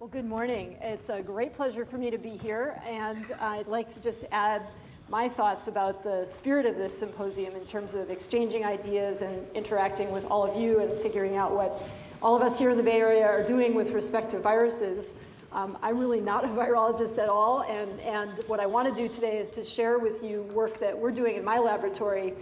Well, good morning. It's a great pleasure for me to be here, and I'd like to just add my thoughts about the spirit of this symposium in terms of exchanging ideas and interacting with all of you and figuring out what all of us here in the Bay Area are doing with respect to viruses. I'm really not a virologist at all, and what I want to do today is to share with you work that we're doing in my laboratory,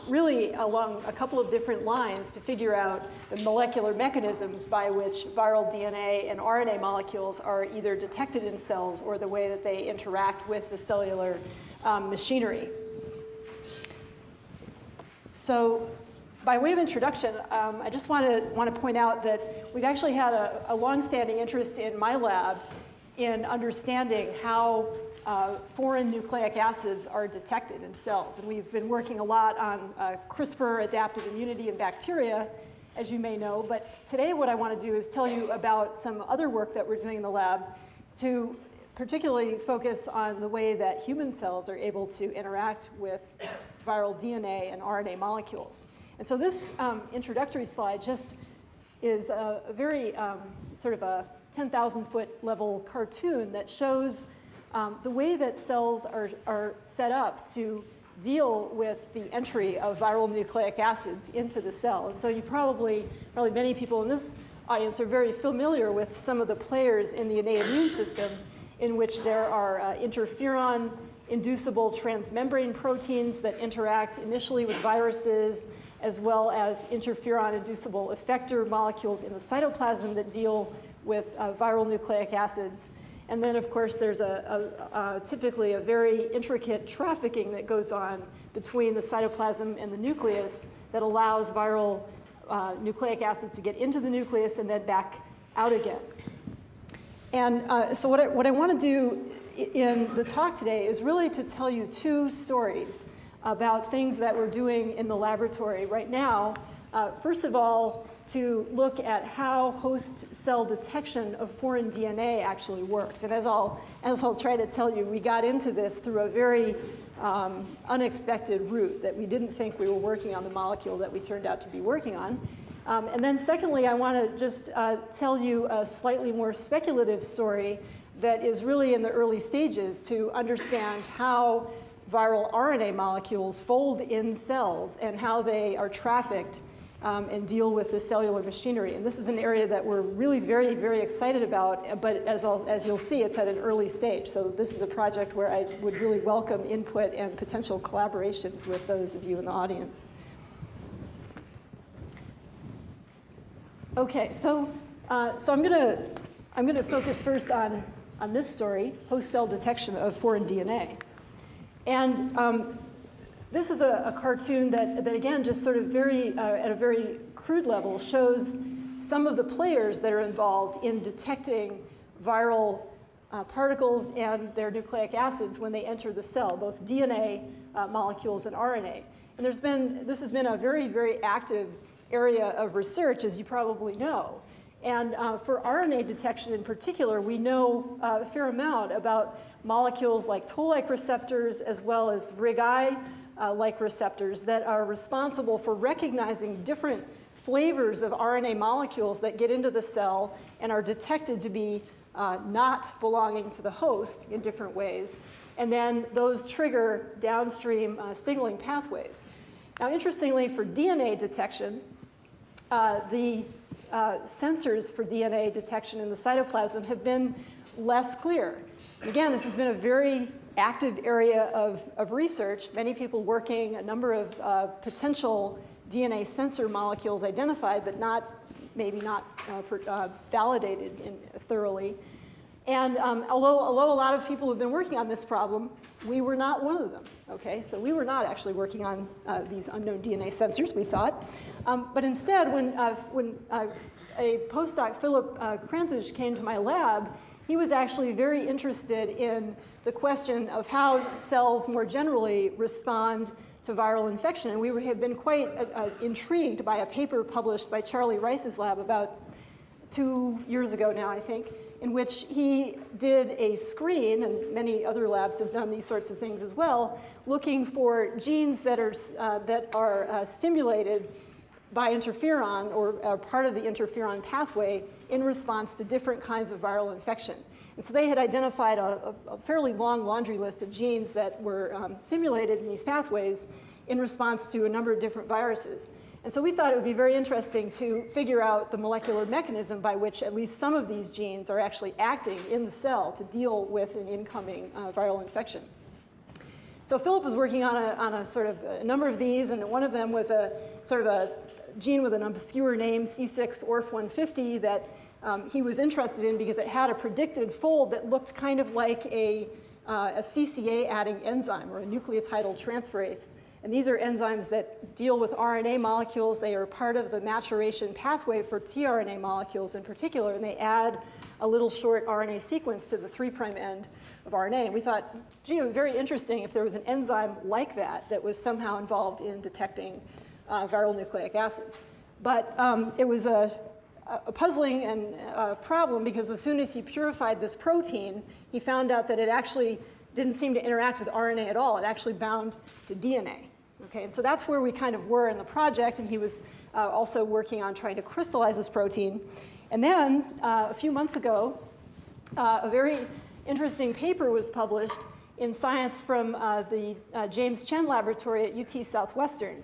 really along a couple of different lines to figure out the molecular mechanisms by which viral DNA and RNA molecules are either detected in cells or the way that they interact with the cellular machinery. So, by way of introduction, I just want to point out that we've actually had a long-standing interest in my lab in understanding how foreign nucleic acids are detected in cells. And we've been working a lot on CRISPR, adaptive immunity, and bacteria, as you may know. But today what I want to do is tell you about some other work that we're doing in the lab to particularly focus on the way that human cells are able to interact with viral DNA and RNA molecules. And so this introductory slide just is a very sort of a 10,000-foot level cartoon that shows the way that cells are set up to deal with the entry of viral nucleic acids into the cell. And so you probably many people in this audience are very familiar with some of the players in the innate immune system in which there are interferon-inducible transmembrane proteins that interact initially with viruses, as well as interferon-inducible effector molecules in the cytoplasm that deal with viral nucleic acids. And then, of course, there's typically a very intricate trafficking that goes on between the cytoplasm and the nucleus that allows viral nucleic acids to get into the nucleus and then back out again. And so what I want to do in the talk today is really to tell you two stories about things that we're doing in the laboratory right now. First of all, to look at how host cell detection of foreign DNA actually works. And as I'll try to tell you, we got into this through a very unexpected route that we didn't think we were working on the molecule that we turned out to be working on. And then secondly, I want to just tell you a slightly more speculative story that is really in the early stages to understand how viral RNA molecules fold in cells and how they are trafficked and deal with the cellular machinery. And this is an area that we're really very, very excited about, but as you'll see, it's at an early stage. So this is a project where I would really welcome input and potential collaborations with those of you in the audience. Okay, so I'm gonna focus first on this story, host cell detection of foreign DNA. And this is a cartoon that again, just sort of at a very crude level, shows some of the players that are involved in detecting viral particles and their nucleic acids when they enter the cell, both DNA molecules and RNA. And this has been a very, very active area of research, as you probably know. And for RNA detection in particular, we know a fair amount about molecules like toll-like receptors as well as RIG-I-like receptors that are responsible for recognizing different flavors of RNA molecules that get into the cell and are detected to be not belonging to the host in different ways. And then those trigger downstream signaling pathways. Now, interestingly, for DNA detection, the sensors for DNA detection in the cytoplasm have been less clear. Again, this has been a very active area of research, many people working, a number of potential DNA sensor molecules identified, but maybe not validated thoroughly. And although a lot of people have been working on this problem, we were not one of them, okay? So we were not actually working on these unknown DNA sensors, we thought. But instead, when a postdoc, Philip Krantusz, came to my lab, he was actually very interested in the question of how cells more generally respond to viral infection. And we have been quite intrigued by a paper published by Charlie Rice's lab about 2 years ago now, I think, in which he did a screen, and many other labs have done these sorts of things as well, looking for genes that are stimulated by interferon or part of the interferon pathway in response to different kinds of viral infection. And so they had identified a fairly long laundry list of genes that were simulated in these pathways in response to a number of different viruses. And so we thought it would be very interesting to figure out the molecular mechanism by which at least some of these genes are actually acting in the cell to deal with an incoming viral infection. So Philip was working on a sort of a number of these, and one of them was a sort of a gene with an obscure name, C6orf150, that he was interested in because it had a predicted fold that looked kind of like a CCA-adding enzyme or a nucleotidal transferase. And these are enzymes that deal with RNA molecules. They are part of the maturation pathway for tRNA molecules in particular, and they add a little short RNA sequence to the 3' end of RNA. And we thought, gee, it would be very interesting if there was an enzyme like that that was somehow involved in detecting viral nucleic acids. But it was a puzzling and problem because as soon as he purified this protein, he found out that it actually didn't seem to interact with RNA at all. It actually bound to DNA. Okay, and so that's where we kind of were in the project, and he was also working on trying to crystallize this protein. And then a few months ago, a very interesting paper was published in Science from the James Chen laboratory at UT Southwestern.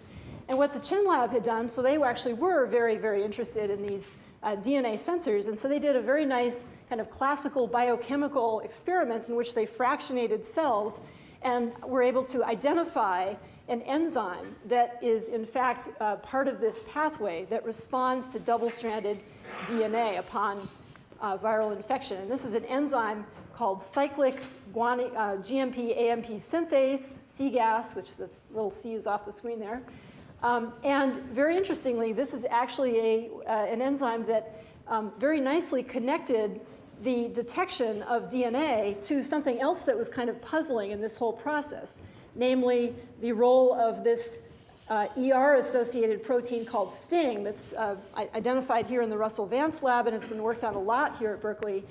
And what the Chen lab had done, so they actually were very, very interested in these DNA sensors, and so they did a very nice kind of classical biochemical experiment in which they fractionated cells and were able to identify an enzyme that is in fact part of this pathway that responds to double-stranded DNA upon viral infection. And this is an enzyme called cyclic GMP-AMP synthase, CGAS, which this little C is off the screen there. And very interestingly, this is actually an enzyme that very nicely connected the detection of DNA to something else that was kind of puzzling in this whole process, namely the role of this ER-associated protein called STING that's identified here in the Russell Vance lab and has been worked on a lot here at Berkeley,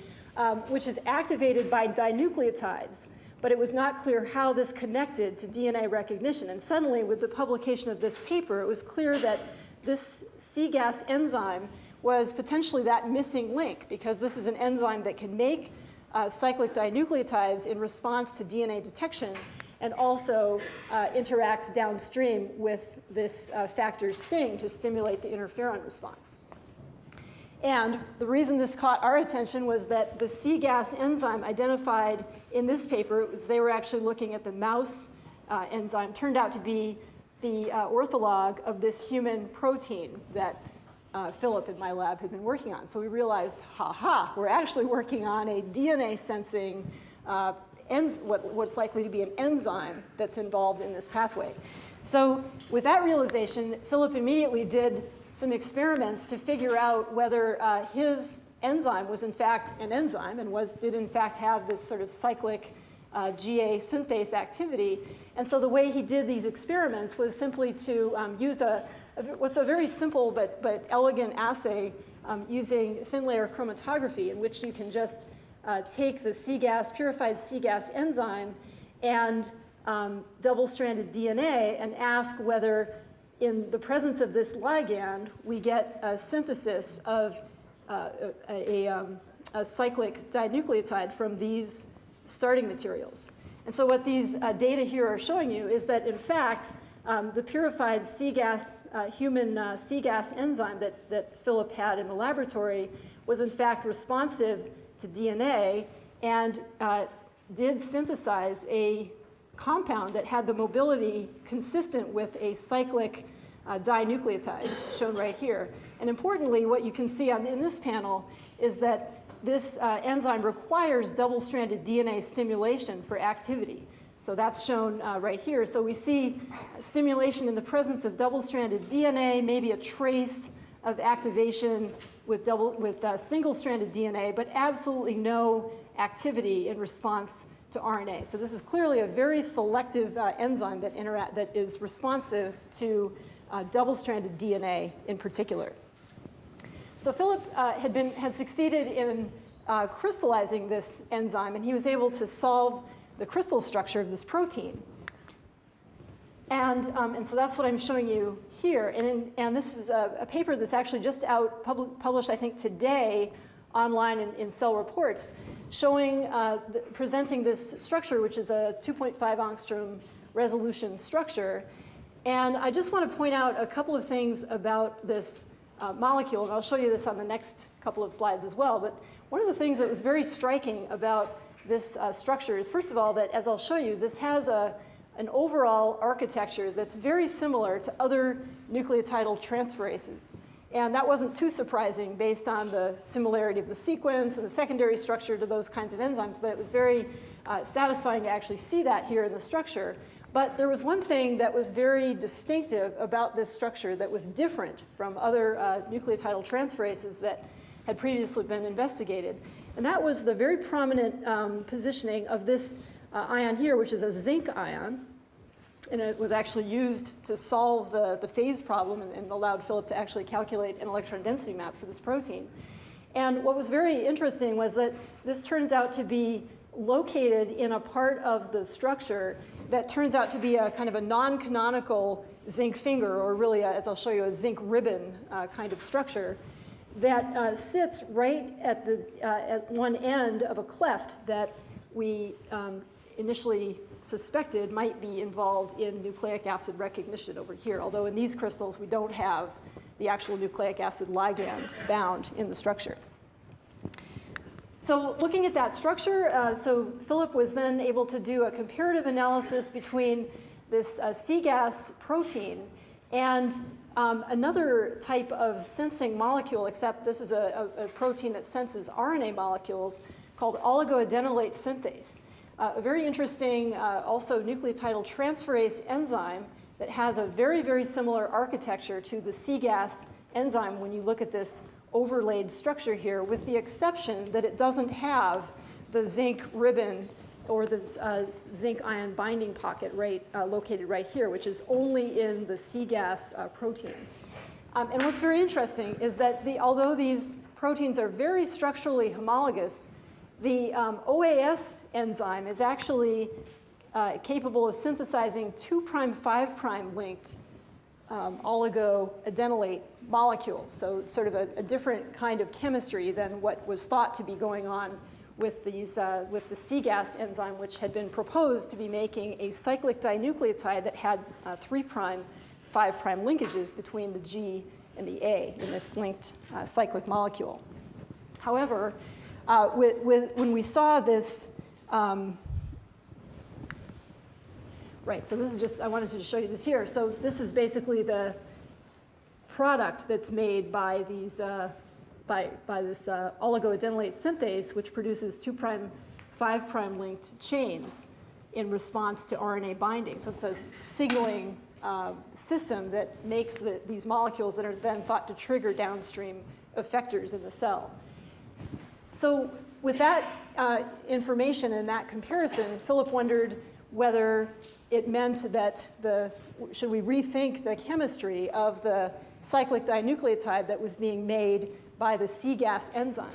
which is activated by dinucleotides. But it was not clear how this connected to DNA recognition. And suddenly, with the publication of this paper, it was clear that this CGAS enzyme was potentially that missing link, because this is an enzyme that can make cyclic dinucleotides in response to DNA detection and also interacts downstream with this factor STING to stimulate the interferon response. And the reason this caught our attention was that the CGAS enzyme identified in this paper, they were actually looking at the mouse enzyme, turned out to be the ortholog of this human protein that Philip in my lab had been working on. So we realized, we're actually working on a DNA sensing, what's likely to be an enzyme that's involved in this pathway. So with that realization, Philip immediately did some experiments to figure out whether his enzyme was in fact an enzyme and did in fact have this sort of cyclic GA synthase activity. And so the way he did these experiments was simply to use what's a very simple but elegant assay using thin layer chromatography, in which you can just take the purified CGAS enzyme and double-stranded DNA and ask whether in the presence of this ligand we get a synthesis of a cyclic dinucleotide from these starting materials. And so what these data here are showing you is that, in fact, the purified CGAS, human CGAS enzyme that Philip had in the laboratory was, in fact, responsive to DNA and did synthesize a compound that had the mobility consistent with a cyclic dinucleotide, shown right here. And importantly, what you can see in this panel is that this enzyme requires double-stranded DNA stimulation for activity. So that's shown right here. So we see stimulation in the presence of double-stranded DNA, maybe a trace of activation with single-stranded DNA, but absolutely no activity in response to RNA. So this is clearly a very selective enzyme that is responsive to double-stranded DNA in particular. So Philip had succeeded in crystallizing this enzyme, and he was able to solve the crystal structure of this protein. And so that's what I'm showing you here. And this is a paper that's actually just out, published, I think, today online in Cell Reports, showing, presenting this structure, which is a 2.5 angstrom resolution structure. And I just want to point out a couple of things about this molecule, and I'll show you this on the next couple of slides as well. But one of the things that was very striking about this structure is, first of all, that, as I'll show you, this has an overall architecture that's very similar to other nucleotidal transferases. And that wasn't too surprising based on the similarity of the sequence and the secondary structure to those kinds of enzymes, but it was very satisfying to actually see that here in the structure. But there was one thing that was very distinctive about this structure that was different from other nucleotidal transferases that had previously been investigated. And that was the very prominent positioning of this ion here, which is a zinc ion. And it was actually used to solve the phase problem and allowed Philip to actually calculate an electron density map for this protein. And what was very interesting was that this turns out to be located in a part of the structure that turns out to be a kind of a non-canonical zinc finger, or really, as I'll show you, a zinc ribbon kind of structure that sits right at one end of a cleft that we initially suspected might be involved in nucleic acid recognition over here, although in these crystals we don't have the actual nucleic acid ligand bound in the structure. So looking at that structure, so Philip was then able to do a comparative analysis between this CGAS protein and another type of sensing molecule, except this is a protein that senses RNA molecules called oligoadenylate synthase. A very interesting, also nucleotidal transferase enzyme that has a very, very similar architecture to the CGAS enzyme when you look at this overlaid structure here, with the exception that it doesn't have the zinc ribbon or this zinc ion binding pocket located right here, which is only in the CGAS protein. And what's very interesting is that although these proteins are very structurally homologous, the OAS enzyme is actually capable of synthesizing 2'5' linked oligoadenylate molecules. So it's sort of a different kind of chemistry than what was thought to be going on with these with the CGAS enzyme, which had been proposed to be making a cyclic dinucleotide that had 3'5' linkages between the G and the A in this linked cyclic molecule. However, when we saw this, right, so this is just, I wanted to show you this here. So this is basically the product that's made by these, by this oligoadenylate synthase, which produces 2'5' linked chains in response to RNA binding. So it's a signaling system that makes these molecules that are then thought to trigger downstream effectors in the cell. So with that information and that comparison, Philip wondered whether it meant that should we rethink the chemistry of the cyclic dinucleotide that was being made by the CGAS enzyme.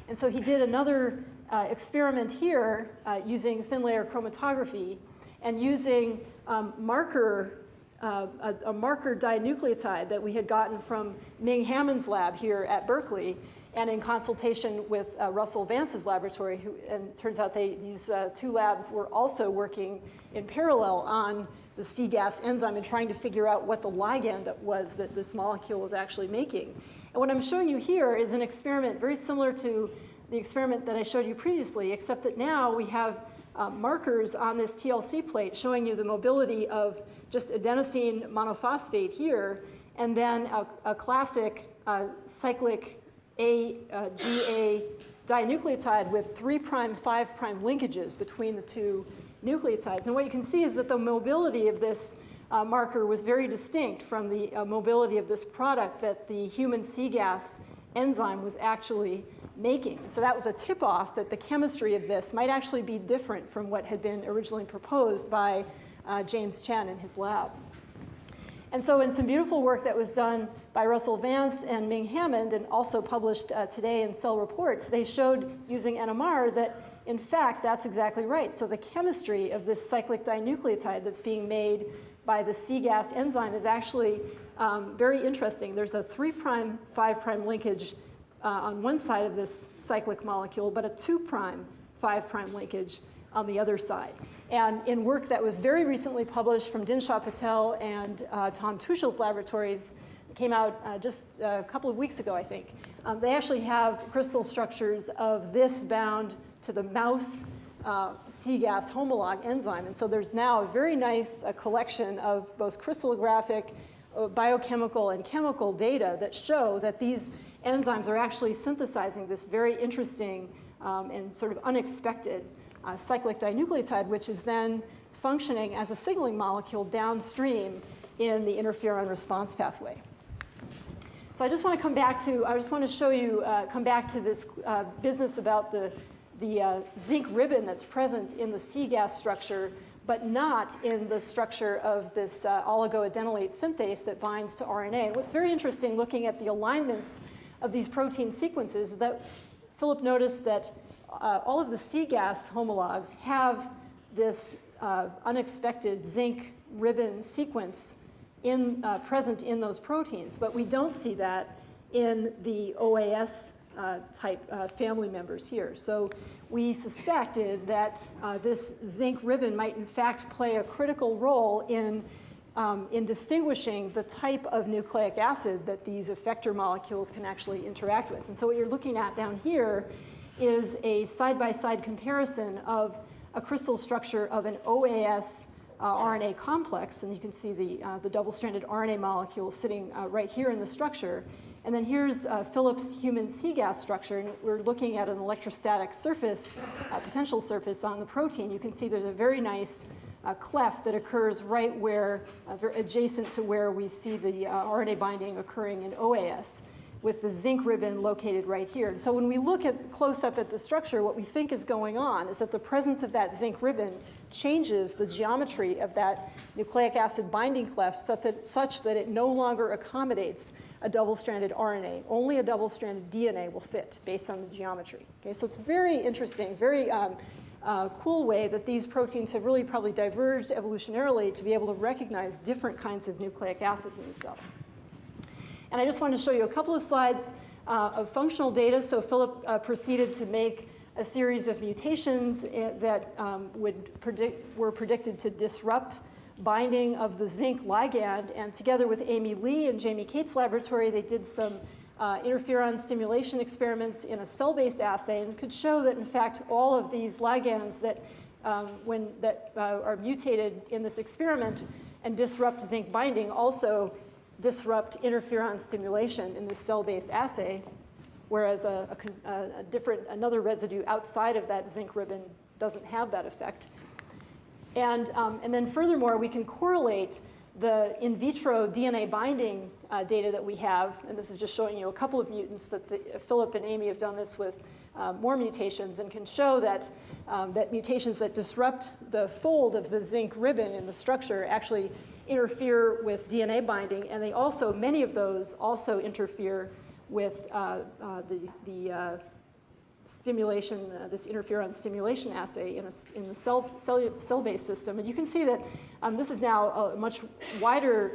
And so he did another experiment here using thin layer chromatography and using a marker dinucleotide that we had gotten from Ming Hammond's lab here at Berkeley, and in consultation with Russell Vance's laboratory, and it turns out these two labs were also working in parallel on the CGAS enzyme and trying to figure out what the ligand was that this molecule was actually making. And what I'm showing you here is an experiment very similar to the experiment that I showed you previously, except that now we have markers on this TLC plate showing you the mobility of just adenosine monophosphate here, and then a classic cyclic GA dinucleotide with 3'5' linkages between the two nucleotides. And what you can see is that the mobility of this marker was very distinct from the mobility of this product that the human CGAS enzyme was actually making. So that was a tip-off that the chemistry of this might actually be different from what had been originally proposed by James Chen in his lab. And so in some beautiful work that was done by Russell Vance and Ming Hammond, and also published today in Cell Reports, they showed using NMR that, in fact, that's exactly right. So the chemistry of this cyclic dinucleotide that's being made by the CGAS enzyme is actually very interesting. There's a 3'5' linkage on one side of this cyclic molecule, but a 2' 5' linkage on the other side. And in work that was very recently published from Dinshaw Patel and Tom Tuchel's laboratories, it came out just a couple of weeks ago, I think. They actually have crystal structures of this bound to the mouse CGAS homolog enzyme. And so there's now a very nice collection of both crystallographic, biochemical, and chemical data that show that these enzymes are actually synthesizing this very interesting and sort of unexpected cyclic dinucleotide, which is then functioning as a signaling molecule downstream in the interferon response pathway. So I just want to come back to, I just want to show you, come back to this business about the zinc ribbon that's present in the CGAS structure, but not in the structure of this oligoadenylate synthase that binds to RNA. What's very interesting looking at the alignments of these protein sequences is that Philip noticed that all of the CGAS homologs have this unexpected zinc ribbon sequence present in those proteins, but we don't see that in the OAS type family members here. So we suspected that this zinc ribbon might in fact play a critical role in distinguishing the type of nucleic acid that these effector molecules can actually interact with. And so what you're looking at down here is a side-by-side comparison of a crystal structure of an OAS RNA complex, and you can see the double-stranded RNA molecule sitting right here in the structure. And then here's Philip's human CGAS structure, and we're looking at an electrostatic surface, potential surface on the protein. You can see there's a very nice cleft that occurs right where, adjacent to where we see the RNA binding occurring in OAS, with the zinc ribbon located right here. And so when we look at close up at the structure, what we think is going on is that the presence of that zinc ribbon changes the geometry of that nucleic acid binding cleft such that it no longer accommodates a double-stranded RNA. Only a double-stranded DNA will fit based on the geometry. Okay, so it's very interesting, very cool way that these proteins have really probably diverged evolutionarily to be able to recognize different kinds of nucleic acids in the cell. And I just wanted to show you a couple of slides of functional data. So Philip proceeded to make a series of mutations that were predicted to disrupt binding of the zinc ligand. And together with Amy Lee and Jamie Cates' laboratory, they did some interferon stimulation experiments in a cell-based assay and could show that, in fact, all of these ligands that, are mutated in this experiment and disrupt zinc binding also disrupt interferon stimulation in this cell-based assay, whereas another residue outside of that zinc ribbon doesn't have that effect. And then furthermore, we can correlate the in vitro DNA binding data that we have, and this is just showing you a couple of mutants, but Philip and Amy have done this with more mutations and can show that, that mutations that disrupt the fold of the zinc ribbon in the structure actually interfere with DNA binding, and they also, many of those also interfere with the stimulation, this interferon stimulation assay in the cell-based system. And you can see that this is now a much wider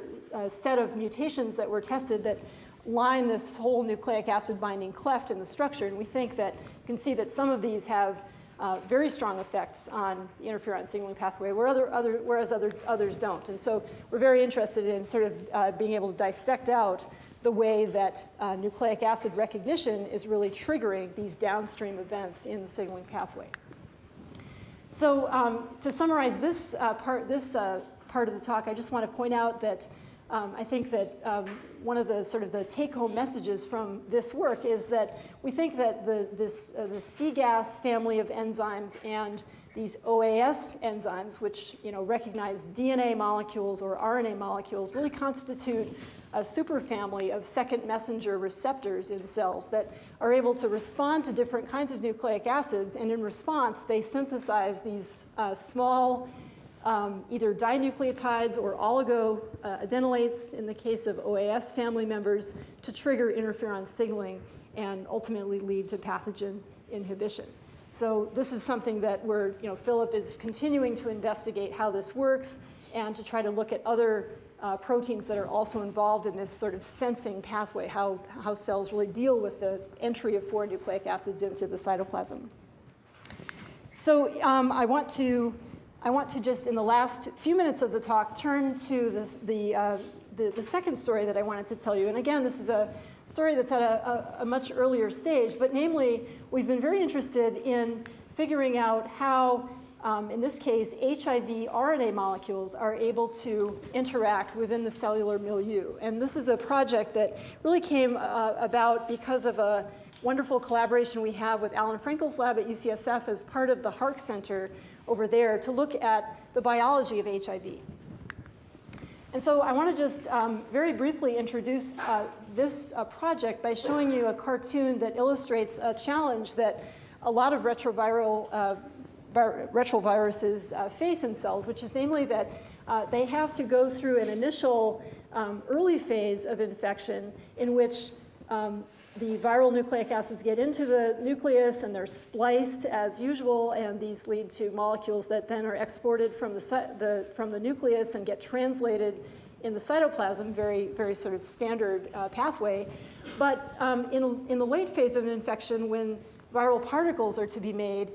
set of mutations that were tested that line this whole nucleic acid binding cleft in the structure, and we think that you can see that some of these have very strong effects on the interferon signaling pathway, whereas others don't. And so we're very interested in sort of being able to dissect out the way that nucleic acid recognition is really triggering these downstream events in the signaling pathway. So to summarize this part of the talk, I just want to point out that I think that one of the sort of the take-home messages from this work is that we think that the CGAS family of enzymes and these OAS enzymes, which recognize DNA molecules or RNA molecules, really constitute a superfamily of second messenger receptors in cells that are able to respond to different kinds of nucleic acids, and in response, they synthesize these small either dinucleotides or oligoadenylates in the case of OAS family members to trigger interferon signaling and ultimately lead to pathogen inhibition. So this is something that Philip is continuing to investigate how this works and to try to look at other proteins that are also involved in this sort of sensing pathway, how cells really deal with the entry of foreign nucleic acids into the cytoplasm. So I want to just, in the last few minutes of the talk, turn to the second story that I wanted to tell you. And again, this is a story that's at a much earlier stage, but namely, we've been very interested in figuring out how, in this case, HIV RNA molecules are able to interact within the cellular milieu. And this is a project that really came about because of a wonderful collaboration we have with Alan Frankel's lab at UCSF as part of the HARC Center over there to look at the biology of HIV. And so I want to just very briefly introduce this project by showing you a cartoon that illustrates a challenge that a lot of retroviruses face in cells, which is namely that they have to go through an initial early phase of infection in which the viral nucleic acids get into the nucleus and they're spliced as usual, and these lead to molecules that then are exported from the nucleus and get translated in the cytoplasm, very sort of standard pathway. But in the late phase of an infection, when viral particles are to be made,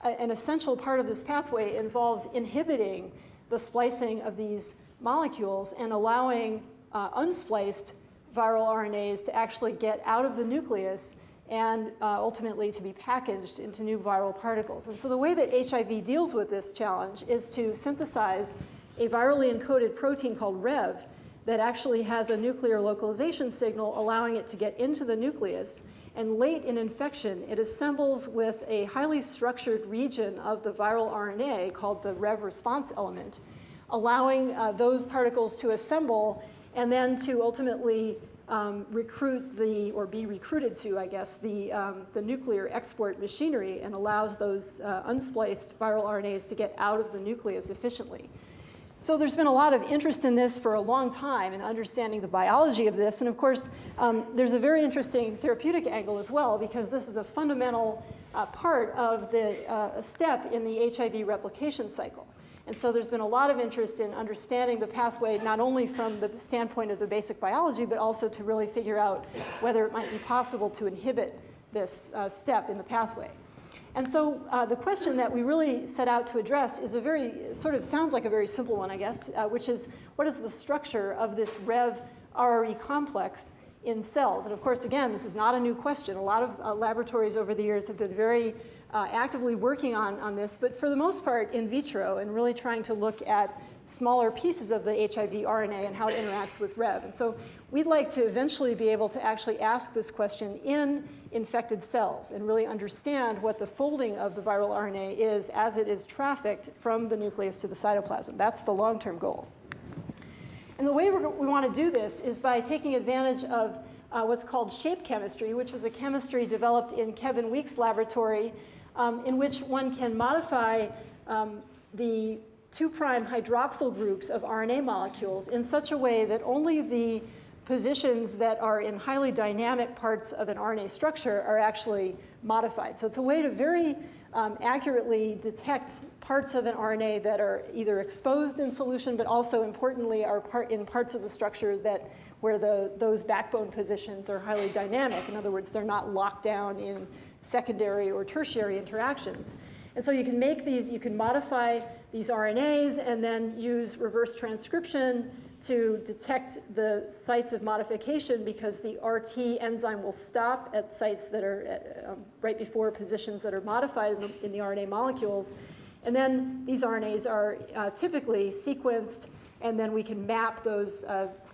an essential part of this pathway involves inhibiting the splicing of these molecules and allowing unspliced viral RNAs to actually get out of the nucleus and ultimately to be packaged into new viral particles. And so the way that HIV deals with this challenge is to synthesize a virally encoded protein called Rev that actually has a nuclear localization signal allowing it to get into the nucleus. And late in infection, it assembles with a highly structured region of the viral RNA called the Rev-response element, allowing those particles to assemble and then to ultimately be recruited to, I guess, the nuclear export machinery, and allows those unspliced viral RNAs to get out of the nucleus efficiently. So there's been a lot of interest in this for a long time in understanding the biology of this. And of course, there's a very interesting therapeutic angle as well, because this is a fundamental part of the step in the HIV replication cycle. And so there's been a lot of interest in understanding the pathway, not only from the standpoint of the basic biology, but also to really figure out whether it might be possible to inhibit this step in the pathway. And so the question that we really set out to address is a very, sort of sounds like a very simple one, I guess, which is what is the structure of this Rev-RRE complex in cells? And of course, again, this is not a new question. A lot of laboratories over the years have been very actively working on this, but for the most part in vitro, and really trying to look at smaller pieces of the HIV RNA and how it interacts with Rev. And so we'd like to eventually be able to actually ask this question in infected cells and really understand what the folding of the viral RNA is as it is trafficked from the nucleus to the cytoplasm. That's the long-term goal. And the way we want to do this is by taking advantage of what's called shape chemistry, which was a chemistry developed in Kevin Week's laboratory, in which one can modify the 2' hydroxyl groups of RNA molecules in such a way that only the positions that are in highly dynamic parts of an RNA structure are actually modified. So it's a way to very accurately detect parts of an RNA that are either exposed in solution, but also importantly are in parts of the structure where those backbone positions are highly dynamic. In other words, they're not locked down in secondary or tertiary interactions. And so you can make these, you can modify these RNAs and then use reverse transcription to detect the sites of modification, because the RT enzyme will stop at sites that are right before positions that are modified in the RNA molecules. And then these RNAs are typically sequenced, and then we can map those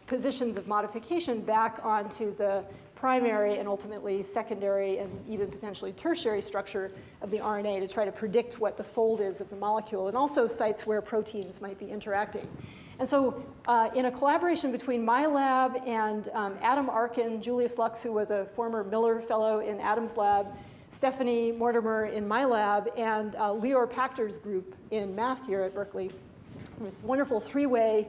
positions of modification back onto the primary and ultimately secondary and even potentially tertiary structure of the RNA to try to predict what the fold is of the molecule, and also sites where proteins might be interacting. And so in a collaboration between my lab and Adam Arkin, Julius Lux, who was a former Miller Fellow in Adam's lab, Stephanie Mortimer in my lab, and Lior Pachter's group in math here at Berkeley, it was a wonderful three-way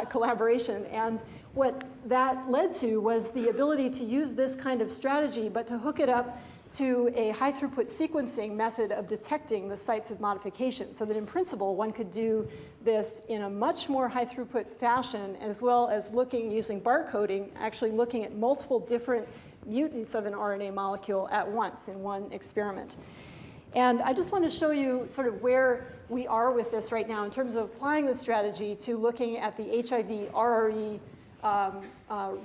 collaboration. And what that led to was the ability to use this kind of strategy, but to hook it up to a high-throughput sequencing method of detecting the sites of modification, so that in principle, one could do this in a much more high-throughput fashion, as well as looking, using barcoding, actually looking at multiple different mutants of an RNA molecule at once in one experiment. And I just want to show you sort of where we are with this right now in terms of applying the strategy to looking at the HIV RRE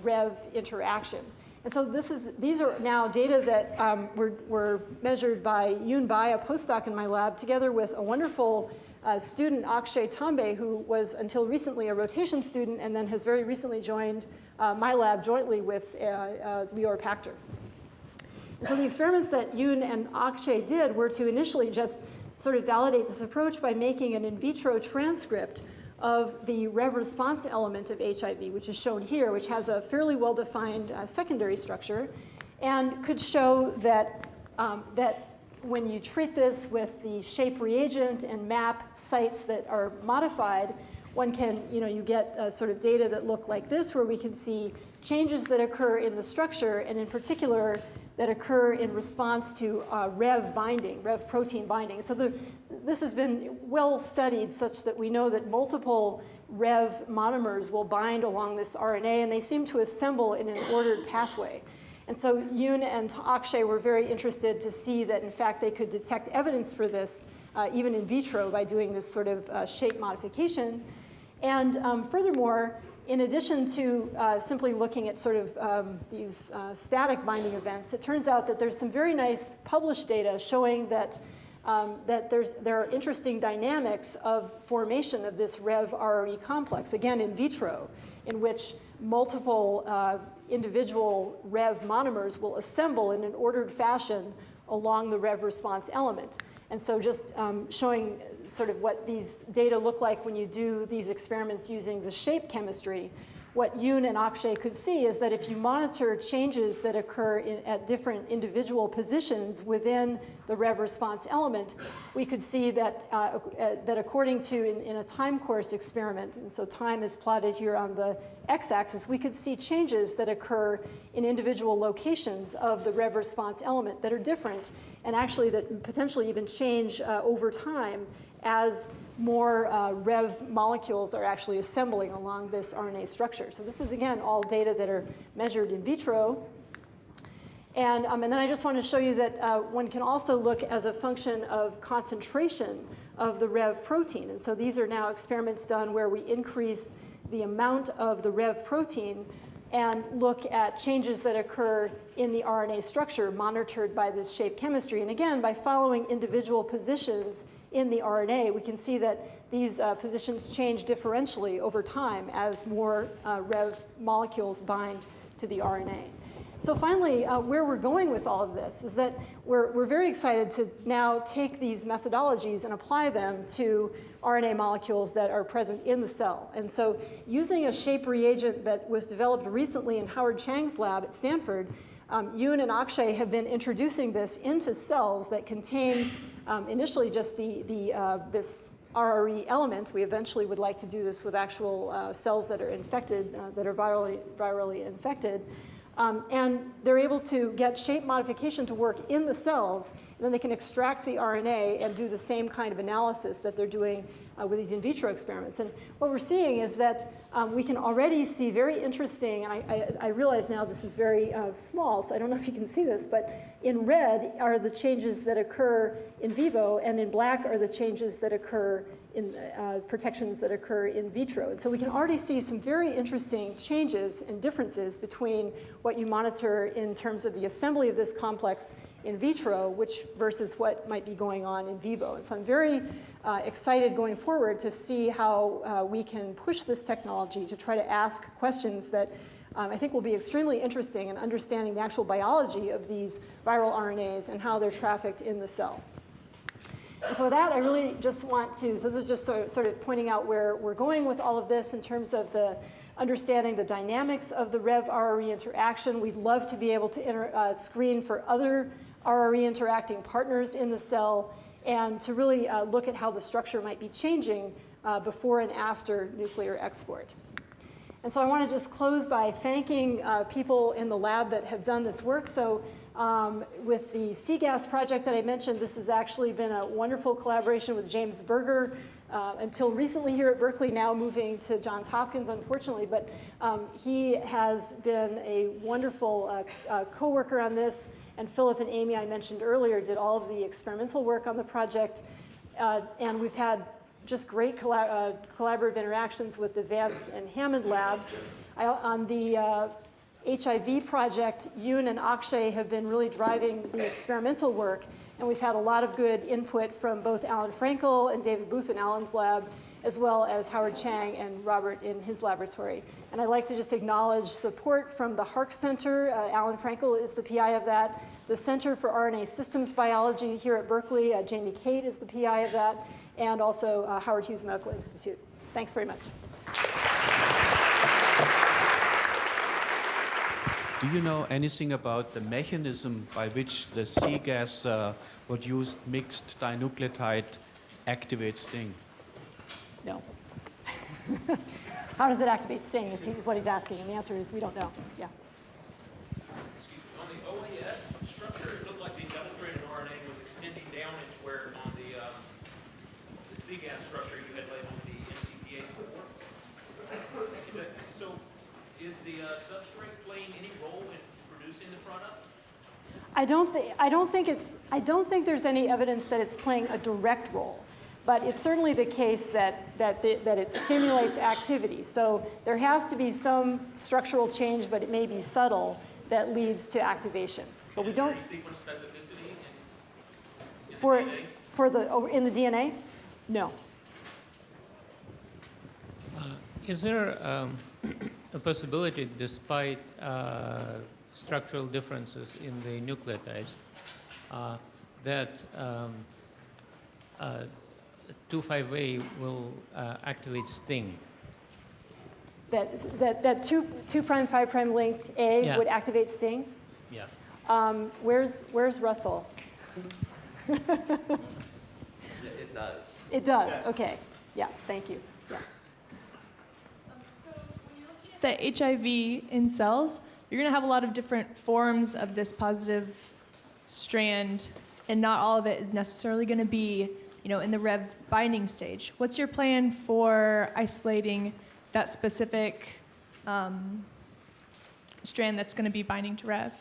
Rev interaction. And so these are now data that were measured by Yoon Bai, a postdoc in my lab, together with a wonderful student, Akshay Tambe, who was until recently a rotation student and then has very recently joined my lab jointly with Lior Pachter. And so the experiments that Yoon and Akshay did were to initially just sort of validate this approach by making an in vitro transcript of the Rev-response element of HIV, which is shown here, which has a fairly well-defined secondary structure, and could show that, that when you treat this with the shape reagent and map sites that are modified, one can, you get sort of data that look like this, where we can see changes that occur in the structure, and in particular, that occur in response to Rev binding, Rev protein binding. So this has been well studied such that we know that multiple Rev monomers will bind along this RNA, and they seem to assemble in an ordered pathway. And so Yoon and Akshay were very interested to see that, in fact, they could detect evidence for this even in vitro by doing this sort of shape modification. And furthermore, in addition to simply looking at sort of these static binding events, it turns out that there's some very nice published data showing that, there are interesting dynamics of formation of this Rev-RRE complex, again in vitro, in which multiple individual Rev monomers will assemble in an ordered fashion along the Rev response element. And so just showing sort of what these data look like when you do these experiments using the shape chemistry, what Yoon and Akshay could see is that if you monitor changes that occur at different individual positions within the Rev response element, we could see that, that according to in a time course experiment, and so time is plotted here on the x-axis, we could see changes that occur in individual locations of the Rev response element that are different, and actually that potentially even change over time as more Rev molecules are actually assembling along this RNA structure. So this is, again, all data that are measured in vitro. And then I just want to show you that one can also look as a function of concentration of the Rev protein. And so these are now experiments done where we increase the amount of the Rev protein and look at changes that occur in the RNA structure monitored by this shape chemistry. And again, by following individual positions in the RNA, we can see that these positions change differentially over time as more Rev molecules bind to the RNA. So finally, where we're going with all of this is that we're very excited to now take these methodologies and apply them to RNA molecules that are present in the cell. And so using a shape reagent that was developed recently in Howard Chang's lab at Stanford, Yoon and Akshay have been introducing this into cells that contain initially just this RRE element. We eventually would like to do this with actual cells that are infected, that are virally infected. And they're able to get shape modification to work in the cells, and then they can extract the RNA and do the same kind of analysis that they're doing with these in vitro experiments. And what we're seeing is that we can already see very interesting, and I realize now this is very small, so I don't know if you can see this, but in red are the changes that occur in vivo, and in black are the changes that occur in protections that occur in vitro. And so we can already see some very interesting changes and differences between what you monitor in terms of the assembly of this complex in vitro, which versus what might be going on in vivo. And so I'm very excited going forward to see how we can push this technology to try to ask questions that I think will be extremely interesting in understanding the actual biology of these viral RNAs and how they're trafficked in the cell. And so with that, I really just want to, so this is just sort of pointing out where we're going with all of this in terms of the understanding the dynamics of the Rev-RRE interaction. We'd love to be able to screen for other RRE interacting partners in the cell and to really look at how the structure might be changing before and after nuclear export. And so I want to just close by thanking people in the lab that have done this work. So With the CGAS project that I mentioned, this has actually been a wonderful collaboration with James Berger, until recently here at Berkeley, now moving to Johns Hopkins, unfortunately, but he has been a wonderful co-worker on this, and Philip and Amy, I mentioned earlier, did all of the experimental work on the project, and we've had just great collaborative interactions with the Vance and Hammond labs. On the HIV project, Yoon and Akshay have been really driving the experimental work, and we've had a lot of good input from both Alan Frankel and David Booth in Alan's lab, as well as Howard Chang and Robert in his laboratory. And I'd like to just acknowledge support from the HARC Center. Alan Frankel is the PI of that. The Center for RNA Systems Biology here at Berkeley, Jamie Kate is the PI of that, and also Howard Hughes Medical Institute. Thanks very much. Do you know anything about the mechanism by which the CGAS produced mixed dinucleotide activates STING? No. How does it activate STING is what he's asking, and the answer is we don't know. Yeah. On the OAS structure, it looked like the demonstrated RNA was extending down into where on the CGAS structure you had labeled the NTPase before. Is the substrate playing any role in producing the product? I don't think there's any evidence that it's playing a direct role, but it's certainly the case that it stimulates activity. So there has to be some structural change, but it may be subtle, that leads to activation. But we don't. Is there any sequence specificity in the DNA? In the DNA? No. Is there a possibility, despite structural differences in the nucleotides, that 2,5A will activate STING? That 2' 5' linked A would activate STING? Yeah. Where's Russell? It does. It does. Yes. Okay. Yeah. Thank you. Yeah. So when you're looking at the HIV in cells, you're going to have a lot of different forms of this positive strand, and not all of it is necessarily going to be, in the Rev binding stage. What's your plan for isolating that specific strand that's going to be binding to Rev?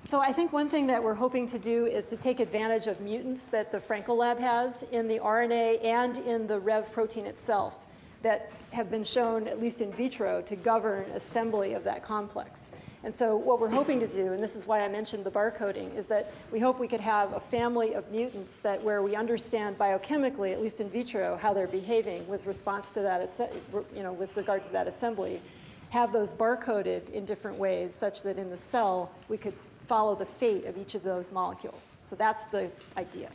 So I think one thing that we're hoping to do is to take advantage of mutants that the Frankel lab has in the RNA and in the Rev protein itself that have been shown, at least in vitro, to govern assembly of that complex. And so what we're hoping to do, and this is why I mentioned the barcoding, is that we hope we could have a family of mutants that where we understand biochemically, at least in vitro, how they're behaving with response to that, with regard to that assembly, have those barcoded in different ways such that in the cell we could follow the fate of each of those molecules. So that's the idea.